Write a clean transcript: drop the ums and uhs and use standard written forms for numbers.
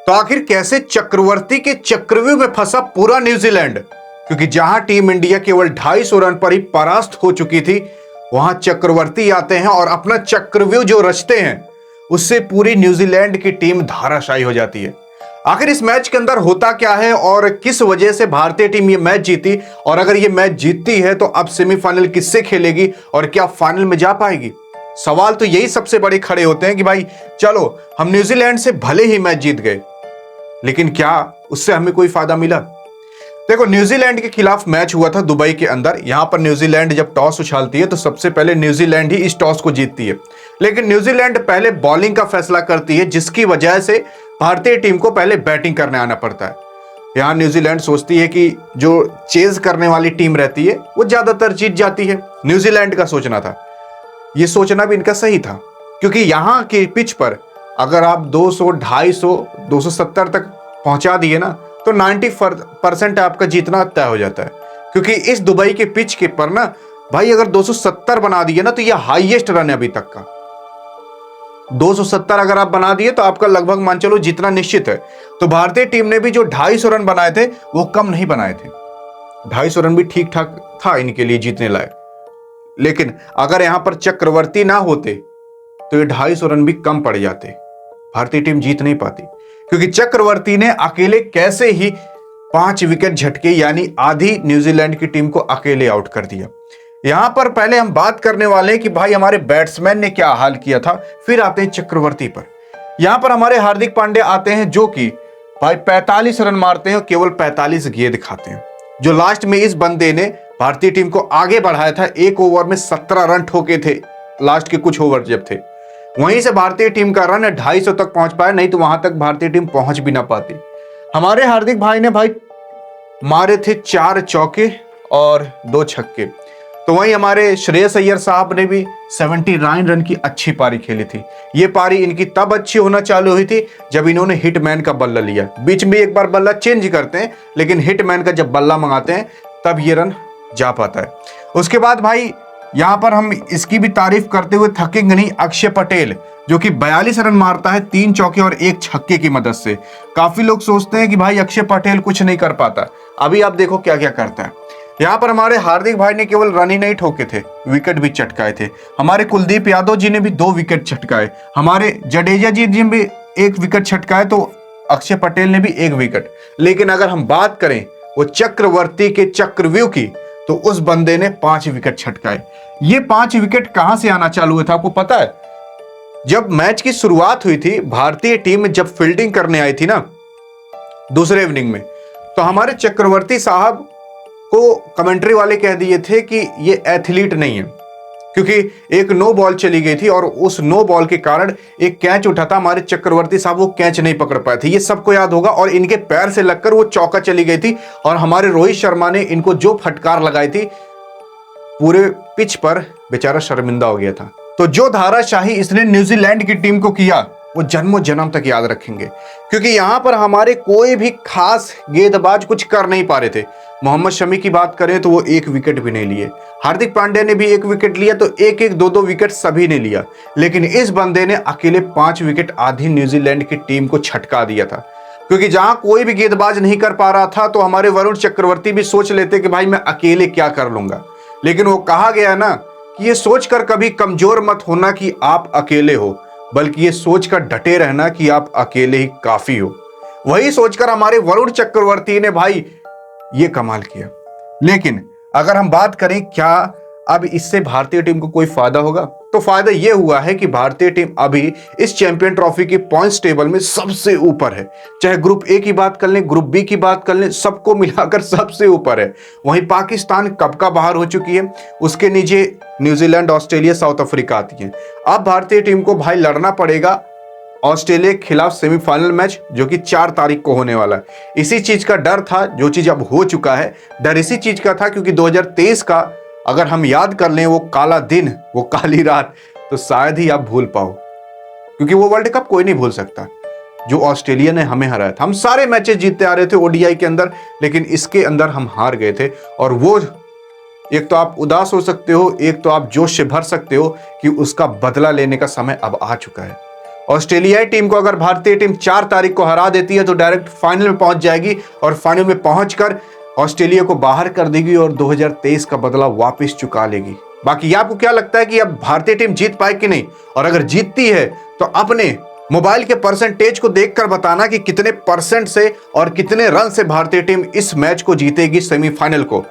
तो आखिर कैसे चक्रवर्ती के चक्रव्यूह में फंसा पूरा न्यूजीलैंड? क्योंकि जहां टीम इंडिया केवल 250 रन पर ही परास्त हो चुकी थी, वहां चक्रवर्ती आते हैं और अपना चक्रव्यूह जो रचते हैं, उससे पूरी न्यूजीलैंड की टीम धाराशायी हो जाती है। आखिर इस मैच के अंदर होता क्या है और किस वजह से भारतीय टीम ये मैच जीती, और अगर ये मैच जीतती है तो अब सेमीफाइनल किससे खेलेगी और क्या फाइनल में जा पाएगी? सवाल तो यही सबसे बड़े खड़े होते हैं कि भाई चलो, हम न्यूजीलैंड से भले ही मैच जीत गए, लेकिन क्या उससे हमें कोई फायदा मिला? देखो, न्यूजीलैंड के खिलाफ मैच हुआ था दुबई के अंदर। यहां पर न्यूजीलैंड जब टॉस उछालती है तो सबसे पहले न्यूजीलैंड ही इस टॉस को जीतती है, लेकिन न्यूजीलैंड पहले बॉलिंग का फैसला करती है, जिसकी वजह से भारतीय टीम को पहले बैटिंग करने आना पड़ता है। यहां न्यूजीलैंड सोचती है कि जो चेज करने वाली टीम रहती है वो ज्यादातर जीत जाती है। न्यूजीलैंड का सोचना था, ये सोचना भी इनका सही था, क्योंकि यहां के पिच पर अगर आप 200, 250, 270 तक पहुंचा दिए ना तो 90% आपका जीतना तय हो जाता है। क्योंकि इस दुबई के पिच के पर ना भाई, अगर 270 बना दिए ना तो यह हाईएस्ट रन है अभी तक का। 270 अगर आप बना दिए तो आपका लगभग मान चलो जीतना निश्चित है। तो भारतीय टीम ने भी जो 250 रन बनाए थे वो कम नहीं बनाए थे। 250 रन भी ठीक ठाक था इनके लिए जीतने लायक, लेकिन अगर यहां पर चक्रवर्ती ना होते तो ये 250 रन भी कम पड़ जाते, भारतीय टीम जीत नहीं पाती। क्योंकि चक्रवर्ती ने अकेले कैसे ही 5 विकेट झटके, यानी आधी न्यूजीलैंड की टीम को अकेले आउट कर दिया। यहां पर पहले हम बात करने वाले हैं कि भाई हमारे बैट्समैन ने क्या हाल किया था, फिर आते हैं चक्रवर्ती पर। यहां पर हमारे हार्दिक पांड्या आते हैं, जो कि भाई 45 रन मारते हैं और केवल 45 गेंद खाते हैं। जो लास्ट में इस बंदे ने भारतीय टीम को आगे बढ़ाया था, एक ओवर में 17 रन ठोके थे लास्ट के कुछ ओवर जब थे, वहीं से भारतीय टीम का रन 250 तक पहुंच पाया, नहीं तो वहां तक भारतीय टीम पहुंच भी ना पाती। हमारे हार्दिक भाई ने भाई मारे थे 4 चौके और 2 छक्के। तो वहीं हमारे श्रेयस अय्यर साहब ने भी 79 रन की अच्छी पारी खेली थी। ये पारी इनकी तब अच्छी होना चालू हुई थी जब इन्होंने हिटमैन का बल्ला लिया। बीच में एक बार बल्ला चेंज करते हैं, लेकिन हिटमैन का जब बल्ला मंगाते हैं तब ये रन जा पाता है। उसके बाद भाई यहां पर हम इसकी भी तारीफ करते हुए थकेंगे नहीं, अक्षय पटेल जो कि 42 रन मारता है 3 चौके और 1 छक्के की मदद से। काफी लोग सोचते हैं कि भाई अक्षय पटेल कुछ नहीं कर पाता, अभी आप देखो क्या क्या करता है। यहां पर हमारे हार्दिक भाई ने केवल रन ही नहीं ठोके थे, विकेट भी चटकाए थे। हमारे कुलदीप यादव जी ने भी 2 विकेट छटकाए, हमारे जडेजा जी ने भी 1 विकेट छटकाए, तो अक्षय पटेल ने भी 1 विकेट। लेकिन अगर हम बात करें वो चक्रवर्ती के चक्रव्यूह की, तो उस बंदे ने 5 विकेट छटकाए। ये 5 विकेट कहां से आना चालू हुआ था आपको पता है? जब मैच की शुरुआत हुई थी, भारतीय टीम जब फील्डिंग करने आई थी ना दूसरे इनिंग में, तो हमारे चक्रवर्ती साहब को कमेंट्री वाले कह दिए थे कि ये एथलीट नहीं है, क्योंकि एक नो बॉल चली गई थी और उस नो बॉल के कारण एक कैच उठा था। हमारे चक्रवर्ती साहब वो कैच नहीं पकड़ पाए थे, ये सबको याद होगा, और इनके पैर से लगकर वो चौका चली गई थी। और हमारे रोहित शर्मा ने इनको जो फटकार लगाई थी, पूरे पिच पर बेचारा शर्मिंदा हो गया था। तो जो धाराशाही इसने न्यूजीलैंड की टीम को किया वो जन्मों जन्म तक याद रखेंगे, क्योंकि यहां पर हमारे कोई भी खास गेंदबाज कुछ कर नहीं पा रहे थे। मोहम्मद शमी की बात करें तो वो 1 विकेट भी नहीं लिए, हार्दिक पांड्या ने भी 1 विकेट लिया, तो 1-1, 2-2 विकेट सभी ने लिया। लेकिन इस बंदे ने अकेले 5 विकेट आधी न्यूजीलैंड की टीम को छटका दिया था। क्योंकि जहां कोई भी गेंदबाज नहीं कर पा रहा था, तो हमारे वरुण चक्रवर्ती भी सोच लेते कि भाई मैं अकेले क्या कर लूंगा। लेकिन वो कहा गया ना कि ये सोचकर कभी कमजोर मत होना कि आप अकेले हो, बल्कि ये सोचकर डटे रहना कि आप अकेले ही काफी हो। वही सोचकर हमारे वरुण चक्रवर्ती ने भाई ये कमाल किया। लेकिन अगर हम बात करें क्या अब इससे भारतीय टीम को कोई फायदा होगा, तो फायदा यह हुआ है कि भारतीय टीम अभी इस चैंपियन ट्रॉफी की पॉइंट्स टेबल में सबसे ऊपर है। चाहे ग्रुप ए की बात कर लें, ग्रुप बी की बात कर लें, सबको मिलाकर सबसे ऊपर है। वहीं पाकिस्तान कब का बाहर हो चुकी है, उसके नीचे न्यूजीलैंड, ऑस्ट्रेलिया, साउथ अफ्रीका आती है। अब भारतीय टीम को भाई लड़ना पड़ेगा ऑस्ट्रेलिया के खिलाफ सेमीफाइनल मैच, जो कि 4 तारीख को होने वाला है। इसी चीज का डर था, जो चीज अब हो चुका है। डर इसी चीज का था क्योंकि 2023 का अगर हम याद कर लें वो काला दिन, वो काली रात, तो शायद ही आप भूल पाओ, क्योंकि वो वर्ल्ड कप कोई नहीं भूल सकता जो ऑस्ट्रेलिया ने हमें हराया था। हम सारे मैचेस जीतते आ रहे थे ओडीआई के अंदर, लेकिन इसके अंदर हम हार गए थे। और वो एक तो आप उदास हो सकते हो, एक तो आप जोश से भर सकते हो कि उसका बदला लेने का समय अब आ चुका है। ऑस्ट्रेलियाई टीम को अगर भारतीय टीम 4 तारीख को हरा देती है तो डायरेक्ट फाइनल में पहुंच जाएगी और फाइनल में पहुंचकर ऑस्ट्रेलिया को बाहर कर देगी और 2023 का बदला वापस चुका लेगी। बाकी आपको क्या लगता है कि अब भारतीय टीम जीत पाए कि नहीं, और अगर जीतती है तो अपने मोबाइल के परसेंटेज को देखकर बताना कि कितने परसेंट से और कितने रन से भारतीय टीम इस मैच को जीतेगी सेमीफाइनल को।